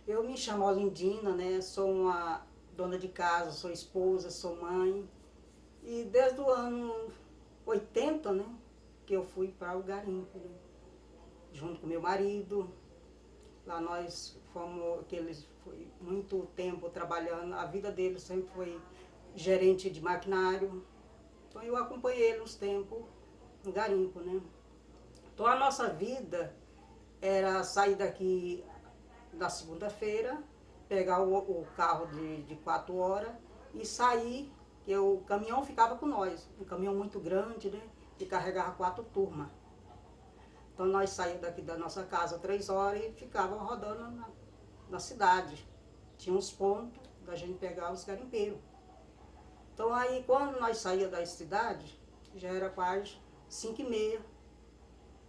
Eu me chamo Olindina, né? Sou uma dona de casa, sou esposa, sou mãe. E desde o ano 80, né? Que eu fui para o garimpo, né? Junto com meu marido. Lá nós fomos, que eles foi muito tempo trabalhando, a vida dele sempre foi gerente de maquinário. Então eu acompanhei ele uns tempos no garimpo, né? Então a nossa vida era sair daqui na segunda-feira, pegar o carro de 4 horas e sair, que o caminhão ficava com nós, um caminhão muito grande, né? Que carregava 4 turmas. Então nós saímos daqui da nossa casa 3 horas e ficava rodando na cidade. Tinha uns pontos da gente pegar os garimpeiros. Então aí quando nós saíamos da cidade, já era quase 5h30.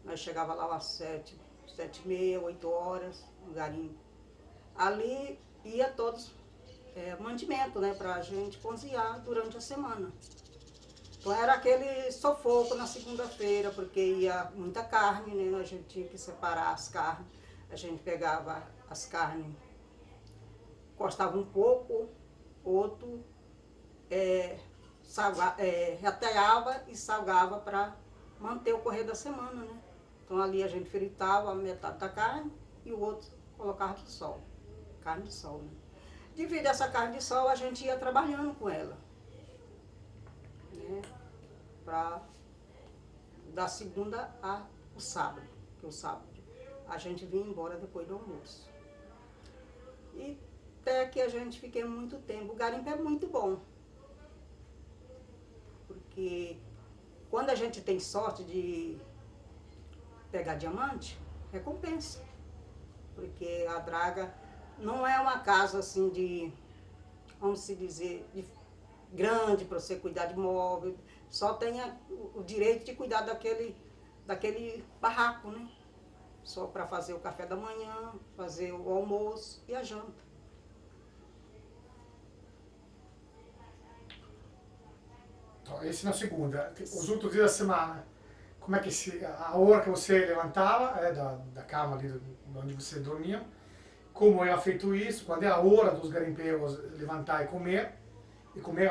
Nós chegava lá às 7h30, 8 horas, no garimpo. Ali ia todos mantimento, né, para a gente cozinhar durante a semana. Então era aquele sufoco na segunda-feira, porque ia muita carne, né, a gente tinha que separar as carnes. A gente pegava as carnes, cortava um pouco, outro retalhava e salgava para manter o correr da semana, né? Então ali a gente fritava a metade da carne e o outro colocava de sol, carne de sol, né? Devido a essa carne de sol, a gente ia trabalhando com ela, né? Pra, da segunda ao sábado, que o sábado a gente vinha embora depois do almoço. E até que a gente fiquei muito tempo. O garimpo é muito bom, porque quando a gente tem sorte de pegar diamante, recompensa. Porque a draga não é uma casa assim de, vamos se dizer, de grande para você cuidar de móvel. Só tem o direito de cuidar daquele barraco, né? Só para fazer o café da manhã, fazer o almoço e a janta. Então, esse na segunda. Os outros dias da semana, como é que a hora que você levantava da cama ali onde você dormia, como era feito isso, quando é a hora dos garimpeiros levantar e comer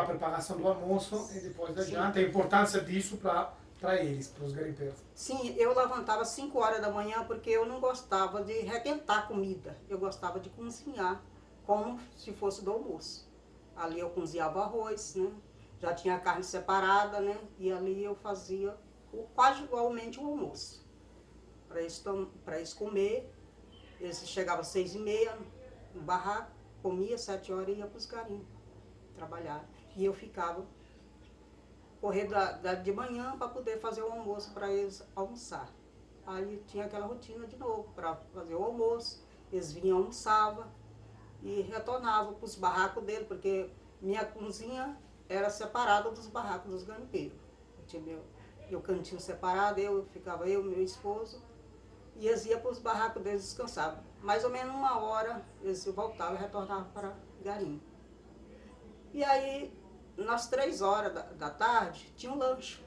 a preparação do almoço e depois da Sim. janta, a importância disso para eles, para os garimpeiros. Sim, eu levantava 5 horas da manhã porque eu não gostava de requentar comida. Eu gostava de cozinhar como se fosse do almoço. Ali eu cozinhava arroz, né? Já tinha a carne separada, né? E ali eu fazia quase igualmente o almoço. Para eles comer, eles chegavam às 6h30 no barraco, comia 7 horas e ia para os garimpos trabalhar. E eu ficava correr de manhã para poder fazer o almoço para eles almoçar. Aí tinha aquela rotina de novo para fazer o almoço. Eles vinham, almoçavam e retornavam para os barracos dele, porque minha cozinha era separada dos barracos dos garimpeiros. Eu tinha meu cantinho separado, ficava eu e meu esposo, e eles iam para os barracos deles descansavam. Mais ou menos 1 hora eles voltavam e retornavam para garimpo. E aí, nas 3 horas da tarde, tinha um lanche.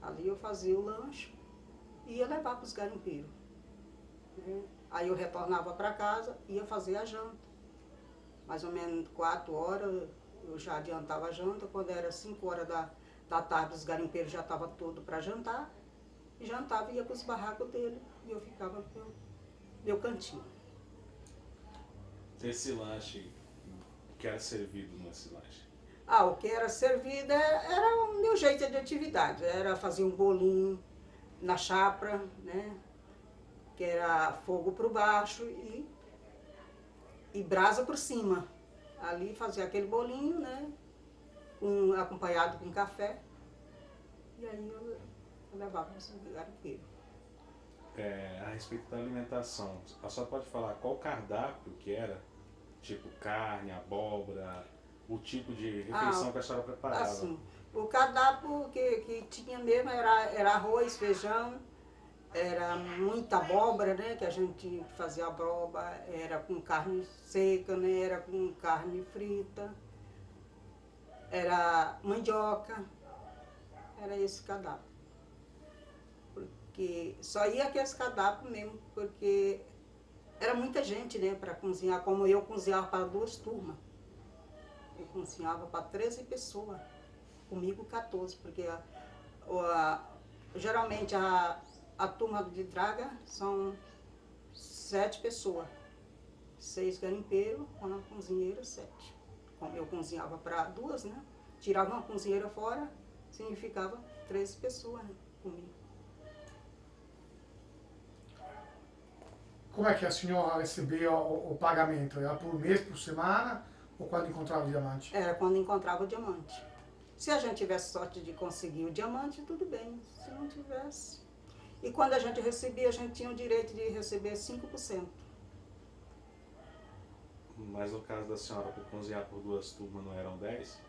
Ali eu fazia o lanche e ia levar para os garimpeiros, né? Aí eu retornava para casa e ia fazer a janta. Mais ou menos 4 horas eu já adiantava a janta. Quando era 5 horas da tarde, os garimpeiros já estavam todos para jantar. E jantava e ia para os barracos dele. E eu ficava no meu cantinho. Esse lanche, que era servido nesse lanche? O que era servido era o meu jeito de atividade. Era fazer um bolinho na chapa, né? Que era fogo por baixo e brasa por cima. Ali fazia aquele bolinho, né? Acompanhado com café. E aí eu levava para o garimpeiro. A respeito da alimentação, a senhora pode falar qual cardápio que era? Tipo carne, abóbora, o tipo de refeição que a senhora preparava? Assim, o cardápio que tinha mesmo era arroz, feijão, era muita abóbora, né? Que a gente fazia abóbora, era com carne seca, né? Era com carne frita, era mandioca, era esse cardápio. Porque só ia aqueles cardápios mesmo, porque era muita gente, né, para cozinhar, como eu cozinhava para 2 turmas. Eu cozinhava para 13 pessoas, comigo 14, porque geralmente a turma de draga são 7 pessoas. 6 garimpeiros, com a cozinheira 7. Como eu cozinhava para 2, né? Tirava uma cozinheira fora, significava 13 pessoas, né, comigo. Como é que a senhora recebia o pagamento? Era por mês, por semana ou quando encontrava o diamante? Era quando encontrava o diamante. Se a gente tivesse sorte de conseguir o diamante, tudo bem. Se não tivesse... E quando a gente recebia, a gente tinha o direito de receber 5%. Mas no caso da senhora, por cozinhar por 2 turmas, não eram 10?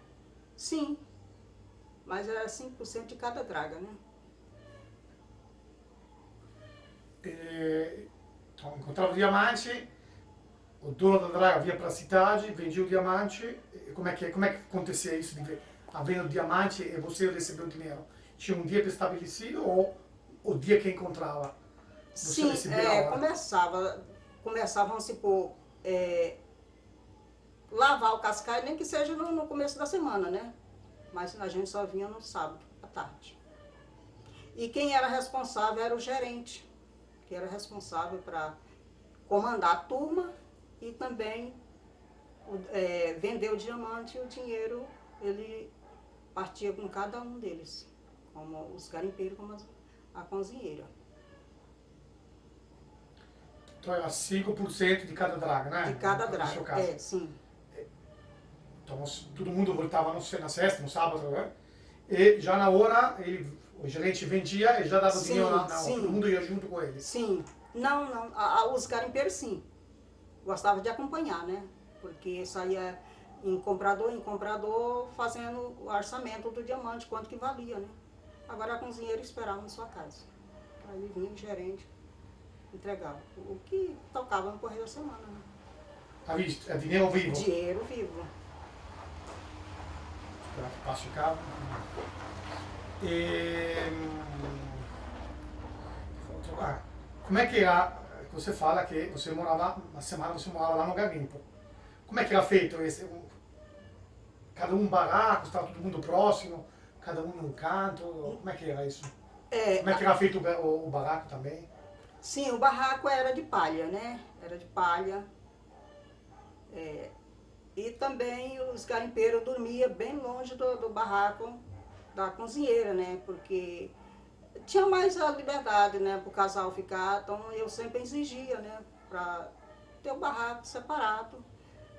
Sim, mas era 5% de cada draga, né? Então, encontrava o diamante, o dono da draga vinha para a cidade, vendia o diamante. E como é que acontecia isso? A venda do diamante e você recebeu o dinheiro? Tinha um dia estabelecido ou o dia que encontrava? Você Sim, recebia a hora? começava, vamos supor, lavar o cascalho, nem que seja no começo da semana, né? Mas a gente só vinha no sábado, à tarde. E quem era responsável era o gerente, que era responsável para comandar a turma e também vender o diamante e o dinheiro ele partia com cada um deles, como os garimpeiros, como a cozinheira. Então era 5% de cada draga, né? De cada No seu draga, caso. sim. Então todo mundo voltava na sexta, no sábado, né? E já na hora o gerente vendia e já dava o Sim, dinheiro sim. todo mundo ia junto com ele. Sim. Não, os garimpeiros sim. Gostavam de acompanhar, né? Porque saía em comprador, fazendo o orçamento do diamante, quanto que valia, né? Agora a cozinheira esperava na sua casa. Aí vinha o gerente, entregava. O que tocava no correio da semana, né? À vista, é dinheiro vivo. Dinheiro vivo. Esperar que passe o carro. E, como é que era, você fala que você morava, na semana você morava lá no garimpo. Como é que era feito esse? Cada um barraco, estava todo mundo próximo, cada um num canto, como é que era isso? Como é que era feito o barraco também? Sim, o barraco era de palha, né? Era de palha. E também os garimpeiros dormiam bem longe do barraco da cozinheira, né? Porque tinha mais a liberdade, né? Para o casal ficar. Então eu sempre exigia, né? Para ter o barraco separado.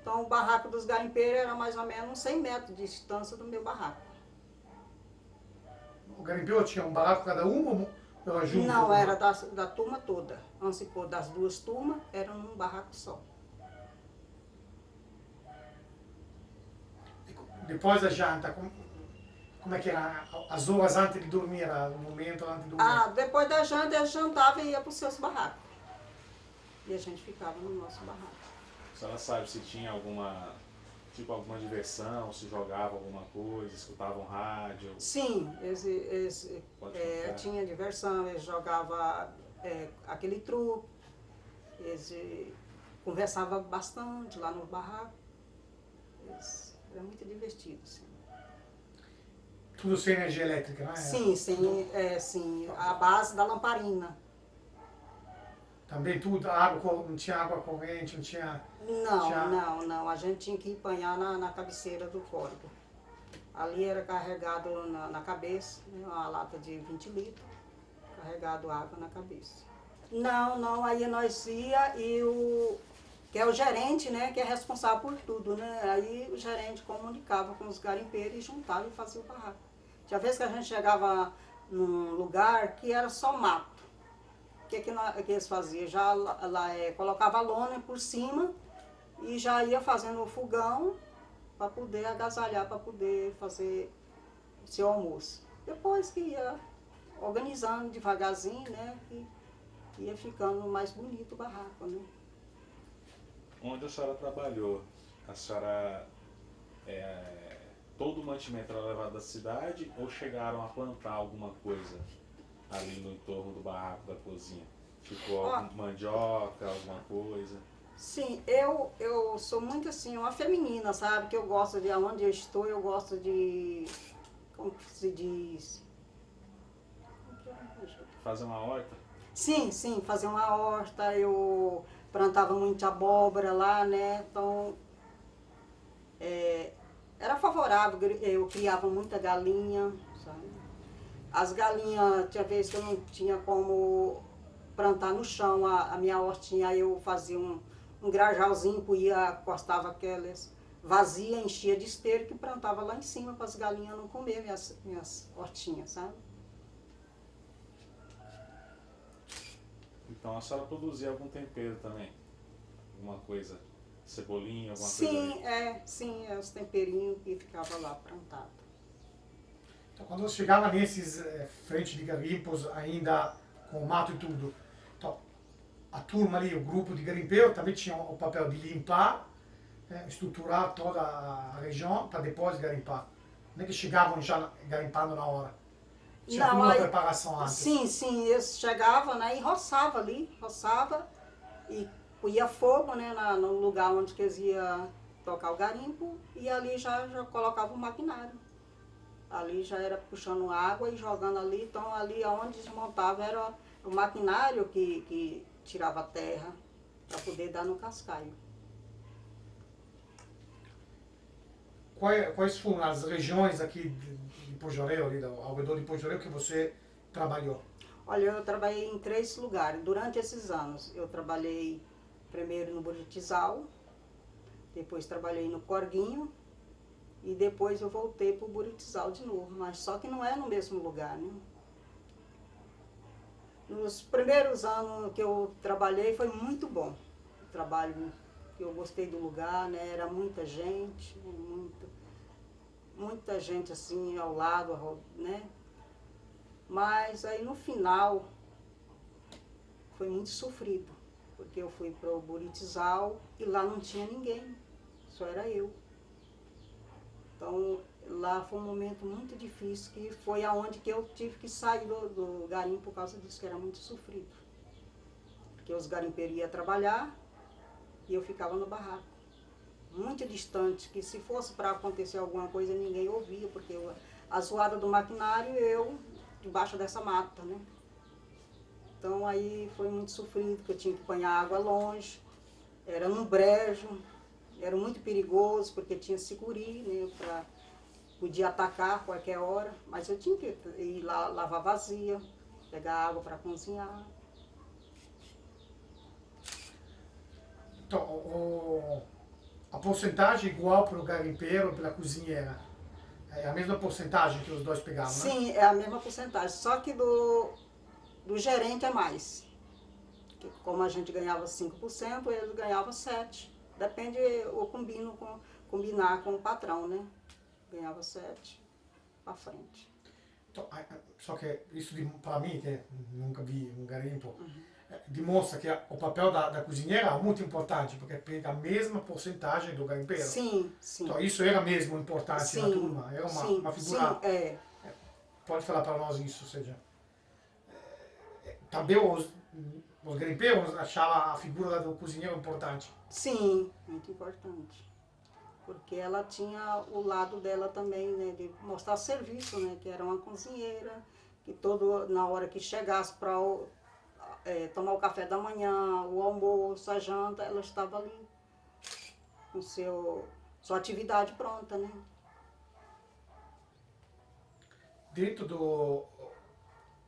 Então o barraco dos garimpeiros era mais ou menos 100 metros de distância do meu barraco. O garimpeiro tinha um barraco cada um ou era junto? Não, era da turma toda. Vamos supor, das 2 turmas, era num barraco só. Depois da janta, como é que era as horas antes de dormir, o momento antes de dormir? Depois da janta, eles jantavam e ia para os seus barracos. E a gente ficava no nosso barraco. A senhora sabe se tinha alguma diversão, se jogava alguma coisa, escutavam rádio? Sim, tinha diversão, eles jogavam aquele truque, eles conversavam bastante lá no barraco. Era muito divertido, sim. Tudo sem energia elétrica, não é? Sim, sim, a base da lamparina. Também tudo, não tinha água corrente, não tinha... Não, a gente tinha que empanhar na cabeceira do córrego. Ali era carregado na cabeça, né, uma lata de 20 litros, carregado água na cabeça. Não, aí nós ia e que é o gerente, né, que é responsável por tudo, né, aí o gerente comunicava com os garimpeiros e juntava e fazia o barraco. Tinha vezes que a gente chegava num lugar que era só mato. O que eles faziam? Já colocava a lona por cima e já ia fazendo o fogão para poder agasalhar, para poder fazer o seu almoço. Depois que ia organizando devagarzinho, né, que ia ficando mais bonito o barraco, né. Onde a senhora trabalhou, a senhora, todo o mantimento era levado da cidade ou chegaram a plantar alguma coisa ali no entorno do barraco da cozinha? Tipo, Ó, mandioca, alguma coisa. sim, eu sou muito assim, uma feminina, sabe? Que eu gosto de, aonde eu estou, eu gosto de, como que se diz? Fazer uma horta. Sim, sim, fazer uma horta, eu plantava muita abóbora lá, né? Então, era favorável, eu criava muita galinha, sabe? As galinhas, tinha vezes que eu não tinha como plantar no chão a minha hortinha, aí eu fazia um grajalzinho, ia, cortava aquelas vazia, enchia de esterco e plantava lá em cima para as galinhas não comer minhas hortinhas, sabe? Então a senhora produzia algum tempero também? Alguma coisa? Cebolinha, alguma coisa ali? Sim, é os temperinhos que ficava lá plantado. Então, quando você chegava nesses frentes de garimpos, ainda com mato e tudo, então, a turma ali, o grupo de garimpeiro, também tinha o papel de limpar, estruturar toda a região para depois garimpar. Não é que chegavam já garimpando na hora. Tinha Não, toda uma aí, preparação antes. sim, eles chegavam, né, e roçava ali, roçava e punha fogo, né, no lugar onde que eles iam tocar o garimpo e ali já colocava o maquinário. Ali já era puxando água e jogando ali, então ali onde desmontava era o maquinário que tirava a terra para poder dar no cascaio. Quais foram as regiões aqui de Pojoreu, ali ao redor de Pojoreu, que você trabalhou? Olha, eu trabalhei em 3 lugares durante esses anos. Eu trabalhei primeiro no Buritizal, depois trabalhei no Corguinho e depois eu voltei para o Buritizal de novo, mas só que não é no mesmo lugar, né? Nos primeiros anos que eu trabalhei foi muito bom. O trabalho que eu gostei do lugar, né? Era muita gente, muita gente assim ao lado, né? Mas aí no final foi muito sofrido, porque eu fui para o Buritizal e lá não tinha ninguém, só era eu. Então lá foi um momento muito difícil, que foi aonde que eu tive que sair do garimpo por causa disso, que era muito sofrido. Porque os garimpeiros iam trabalhar e eu ficava no barraco, muito distante, que se fosse para acontecer alguma coisa ninguém ouvia, porque a zoada do maquinário eu debaixo dessa mata, né? Então aí foi muito sofrido, porque eu tinha que apanhar água longe, era num brejo, era muito perigoso, porque tinha sicuri, né, podia atacar a qualquer hora, mas eu tinha que ir lá lavar vazia, pegar água para cozinhar. Então, a porcentagem igual para o garimpeiro e para a cozinheira, é a mesma porcentagem que os dois pegavam, né? Sim, é a mesma porcentagem, só que do gerente é mais. Que como a gente ganhava 5%, eles ganhavam 7%. Depende, eu combinar com o patrão, né? Ganhava 7 para frente. Então, só que isso para mim, que nunca vi um garimpo, demonstra que o papel da cozinheira é muito importante, porque pega a mesma porcentagem do garimpeiro. Sim, sim. Então isso era mesmo importante Sim, na turma, era uma figura. sim, é. Pode falar para nós isso, ou seja, também os garimpeiros achavam a figura do cozinheiro importante. Sim, muito importante. Porque ela tinha o lado dela também, né, de mostrar serviço, né, que era uma cozinheira, que na hora que chegasse para tomar o café da manhã, o almoço, a janta, ela estava ali com sua atividade pronta, né? Dentro do.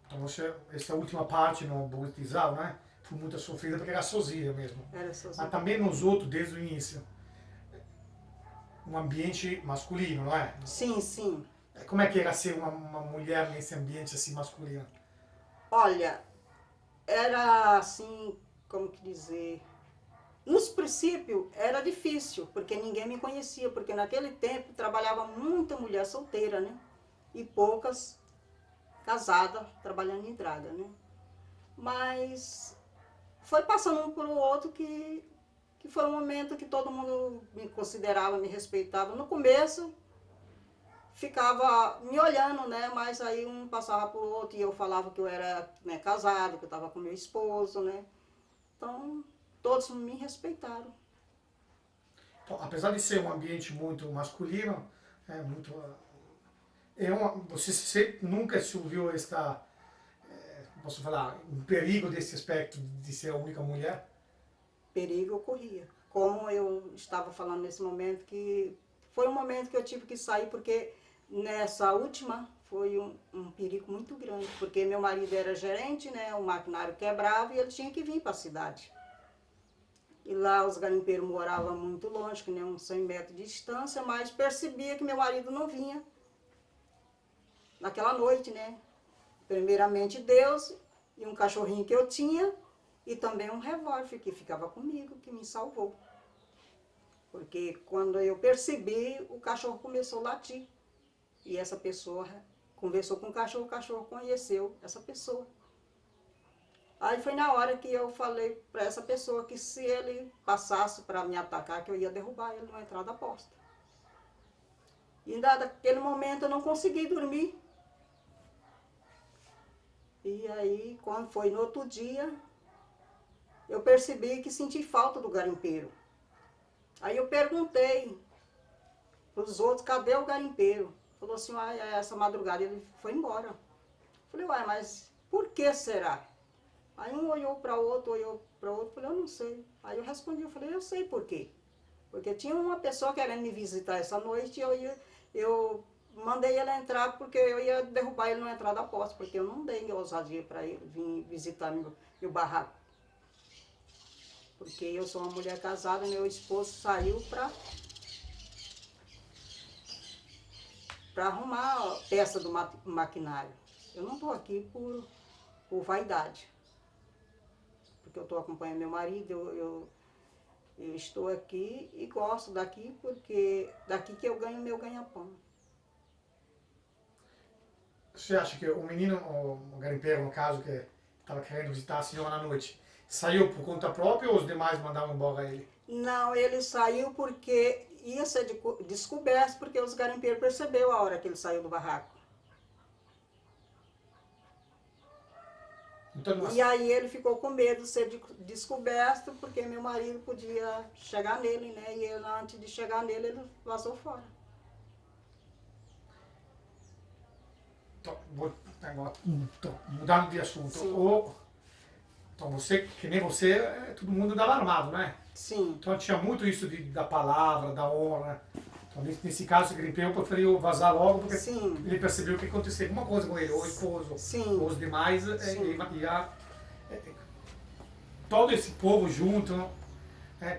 Então essa última parte no Buritizal, né? Foi muito sofrida porque era sozinha mesmo. Era sozinha. Mas também nos outros, desde o início. Um ambiente masculino, não é? Sim, sim. Como é que era ser uma mulher nesse ambiente assim masculino? Olha, era assim, como que dizer, nos princípios era difícil, porque ninguém me conhecia, porque naquele tempo trabalhava muita mulher solteira, né? E poucas casadas, trabalhando em draga, né? Mas foi passando um por outro que foi um momento que todo mundo me considerava, me respeitava. No começo ficava me olhando, né? Mas aí um passava pro outro e eu falava que eu era, né, casada, que eu estava com meu esposo, né? Então, todos me respeitaram. Então, apesar de ser um ambiente muito masculino, muito, você nunca se ouviu esta, posso falar, um perigo desse aspecto de ser a única mulher? Perigo ocorria. Como eu estava falando nesse momento, que foi um momento que eu tive que sair, porque nessa última foi um perigo muito grande, porque meu marido era gerente, né, o maquinário quebrava e ele tinha que vir para a cidade. E lá os garimpeiros moravam muito longe, que nem uns 100 metros de distância, mas percebia que meu marido não vinha naquela noite, né? Primeiramente Deus e um cachorrinho que eu tinha e também um revólver que ficava comigo, que me salvou. Porque quando eu percebi, o cachorro começou a latir. E essa pessoa conversou com o cachorro conheceu essa pessoa. Aí foi na hora que eu falei para essa pessoa que se ele passasse para me atacar, que eu ia derrubar ele na entrada da porta. E naquele momento eu não consegui dormir. E aí, quando foi no outro dia, eu percebi que senti falta do garimpeiro. Aí eu perguntei para os outros, cadê o garimpeiro? Falou assim, essa madrugada ele foi embora. Falei, uai, mas por que será? Aí um olhou para o outro, falei, eu não sei. Aí eu respondi, eu falei, eu sei por quê. Porque tinha uma pessoa querendo me visitar essa noite e eu mandei ele entrar porque eu ia derrubar ele na entrada da porta, porque eu não dei ousadia para ele vir visitar meu barraco. Porque eu sou uma mulher casada, meu esposo saiu para arrumar a peça do maquinário. Eu não estou aqui por vaidade. Porque eu estou acompanhando meu marido, eu estou aqui e gosto daqui, porque daqui que eu ganho meu ganha-pão. Você acha que o menino, o garimpeiro, no caso, que estava querendo visitar a senhora à noite, saiu por conta própria ou os demais mandavam embora ele? Não, ele saiu porque ia ser descoberto, porque os garimpeiros perceberam a hora que ele saiu do barraco. Então, E aí ele ficou com medo de ser descoberto, porque meu marido podia chegar nele, né? E ele, antes de chegar nele, ele vazou fora. Mudando de assunto. Então você, que nem você, todo mundo andava armado, né? Sim. Então tinha muito isso da palavra, da honra. Então nesse caso o garimpeiro preferiu vazar logo porque ele percebeu que acontecia alguma coisa com ele, ou o esposo, ou os demais, ele ia, todo esse povo junto,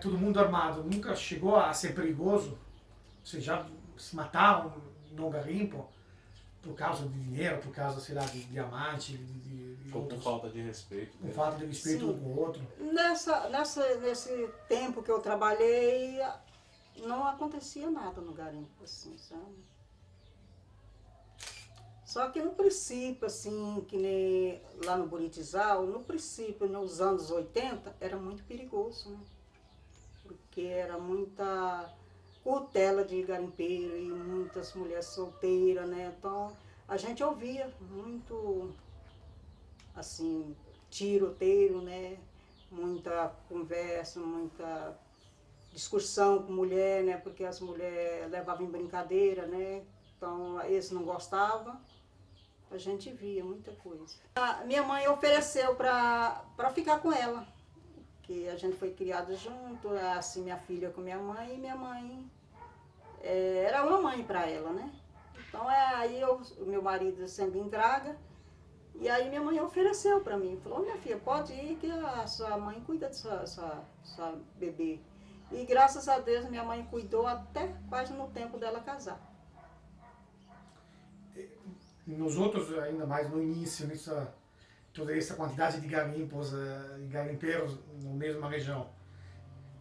todo mundo armado. Nunca chegou a ser perigoso? Vocês já se mataram no garimpo? Por causa de dinheiro, por causa, sei lá, de diamante, ou por falta de respeito. Com falta de respeito um com o outro. Nesse tempo que eu trabalhei, não acontecia nada no garimpo, assim, sabe? Só que no princípio, assim, que nem lá no Buritizal, no princípio, nos anos 80, era muito perigoso, né? Porque era muita curtela de garimpeiro e muitas mulheres solteiras, né? Então, a gente ouvia muito, assim, tiroteio, né? Muita conversa, muita discussão com mulher, né? Porque as mulheres levavam em brincadeira, né? Então, eles não gostavam. A gente via muita coisa. A minha mãe ofereceu para ficar com ela. Que a gente foi criado junto, assim, minha filha com minha mãe, e minha mãe era uma mãe para ela, né? Então aí o meu marido sendo em draga, e aí minha mãe ofereceu para mim, falou, minha filha, pode ir que a sua mãe cuida de sua bebê. E graças a Deus minha mãe cuidou até quase no tempo dela casar. Nos outros, ainda mais no início, toda essa quantidade de garimpos e garimpeiros na mesma região,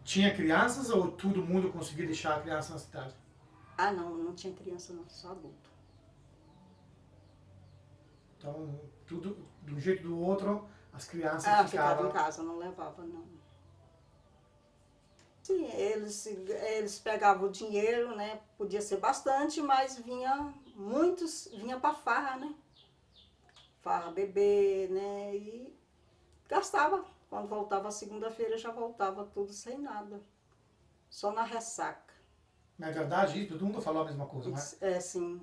tinha crianças ou todo mundo conseguia deixar a criança na cidade? Ah, não tinha criança não, só adulto. Então, tudo, de um jeito ou do outro, as crianças ficavam em casa, não levavam não. Sim, eles pegavam o dinheiro, né? Podia ser bastante, mas vinha muitos vinham para farra, né? Farra, beber, né? E gastava. Quando voltava a segunda-feira, já voltava tudo sem nada. Só na ressaca. Não é verdade isso? Todo mundo falou a mesma coisa, não é? É assim,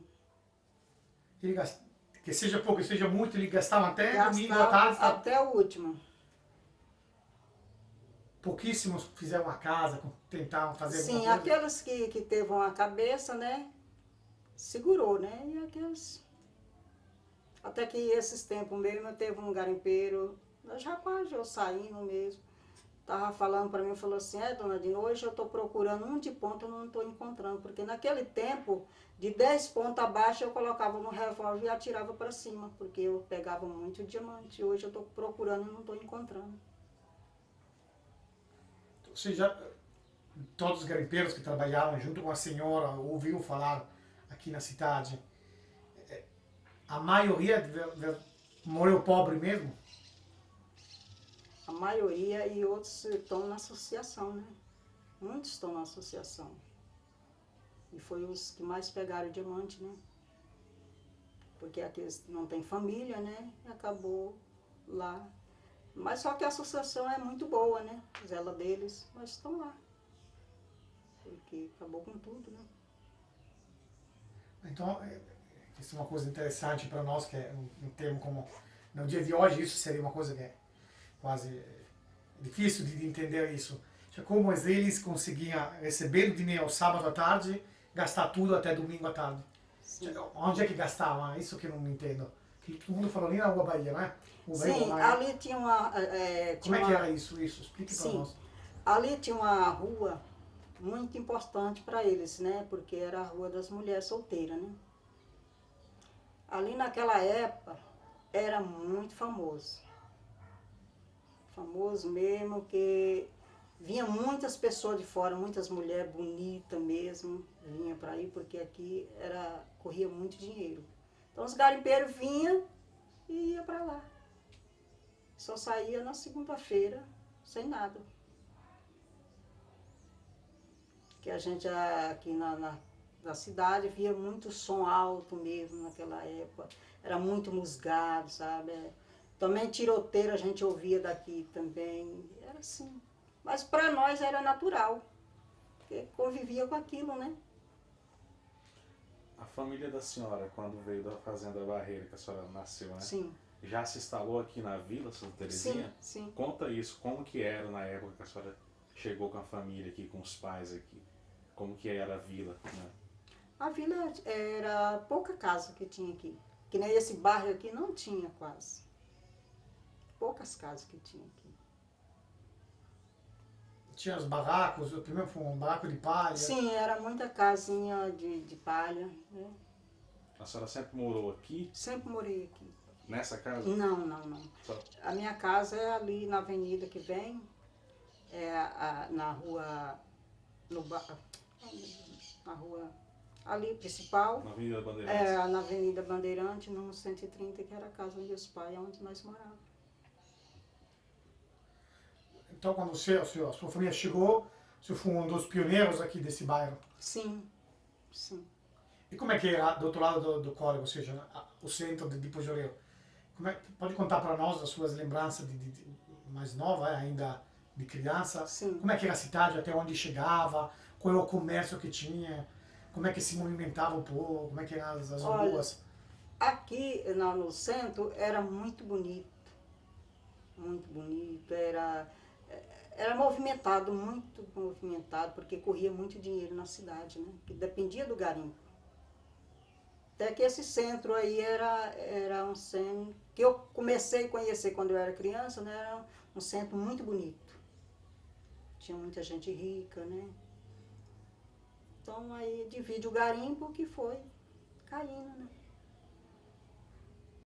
Ele gasta, que seja pouco, que seja muito, ele gastava até domingo à gastava tarde, tá? até o último. Pouquíssimos fizeram uma casa, tentaram fazer Sim, alguma coisa. aqueles que teve uma cabeça, né? Segurou, né? E aqueles. Até que esses tempos mesmo, teve um garimpeiro, já quase eu saindo mesmo. Tava falando para mim, falou assim, dona Dina, hoje eu estou procurando um de ponta, eu não estou encontrando, porque naquele tempo, de 10 pontos abaixo, eu colocava no revólver e atirava para cima, porque eu pegava muito diamante. Hoje eu estou procurando e não estou encontrando. Ou seja, todos os garimpeiros que trabalhavam junto com a senhora ouviram falar aqui na cidade, a maioria morreu pobre mesmo? A maioria e outros estão na associação, né? Muitos estão na associação. E foi os que mais pegaram diamante, né? Porque aqueles não têm família, né? E acabou lá. Mas só que a associação é muito boa, né? Zela deles, mas estão lá. Porque acabou com tudo, né? Então, isso é uma coisa interessante para nós, que é um termo como... No dia de hoje, isso seria uma coisa que é quase difícil de entender isso. Como eles conseguiam receber o dinheiro sábado à tarde, gastar tudo até domingo à tarde. Sim, Onde é que gastavam? Isso que eu não entendo. Que todo mundo falou ali na Rua Bahia, né? sim, ali tinha uma... Como é que era isso? Explique para Sim, nós. ali tinha uma rua muito importante para eles, né? Porque era a rua das mulheres solteiras, né? Ali naquela época era muito famoso. Famoso mesmo, que vinha muitas pessoas de fora, muitas mulheres bonitas mesmo, vinha para aí, porque aqui corria muito dinheiro. Então os garimpeiros vinham e ia para lá. Só saía na segunda-feira, sem nada. Que a gente aqui na cidade via muito som alto mesmo naquela época. Era muito musgado, sabe? Também tiroteiro a gente ouvia daqui também. Era assim. Mas para nós era natural. Porque convivia com aquilo, né? A família da senhora, quando veio da Fazenda Barreira, que a senhora nasceu, né? Sim. Já se instalou aqui na Vila Santa Terezinha? Sim, sim. Conta isso, como que era na época que a senhora chegou com a família aqui, com os pais aqui? Como que era a vila, né? A vila era pouca casa que tinha aqui. Que nem esse bairro aqui não tinha quase. Poucas casas que tinha aqui. Tinha os barracos, o primeiro foi um barraco de palha. Sim, era muita casinha de palha, né? A senhora sempre morou aqui, Sempre morei aqui. nessa casa? Não, não, não. Só- A minha casa é ali na avenida que vem, na rua, na rua ali principal, Na Avenida Bandeirantes? na Avenida Bandeirante, no 130, que era a casa onde os pais, onde nós morávamos. Então, quando a sua família chegou, você foi um dos pioneiros aqui desse bairro. Sim, sim. E como é que era do outro lado do córrego, ou seja, o centro de Pojoreiro? Pode contar para nós as suas lembranças de mais nova, ainda de criança? Sim. Como é que era a cidade, até onde chegava, qual é o comércio que tinha, como é que se movimentava o povo, como é que eram as Olha, ruas? aqui no centro era muito bonito, era movimentado, muito movimentado, porque corria muito dinheiro na cidade, né? Que dependia do garimpo. Até que esse centro aí era um centro que eu comecei a conhecer quando eu era criança, né? Era um centro muito bonito. Tinha muita gente rica, né? Então aí divide o garimpo que foi caindo, né?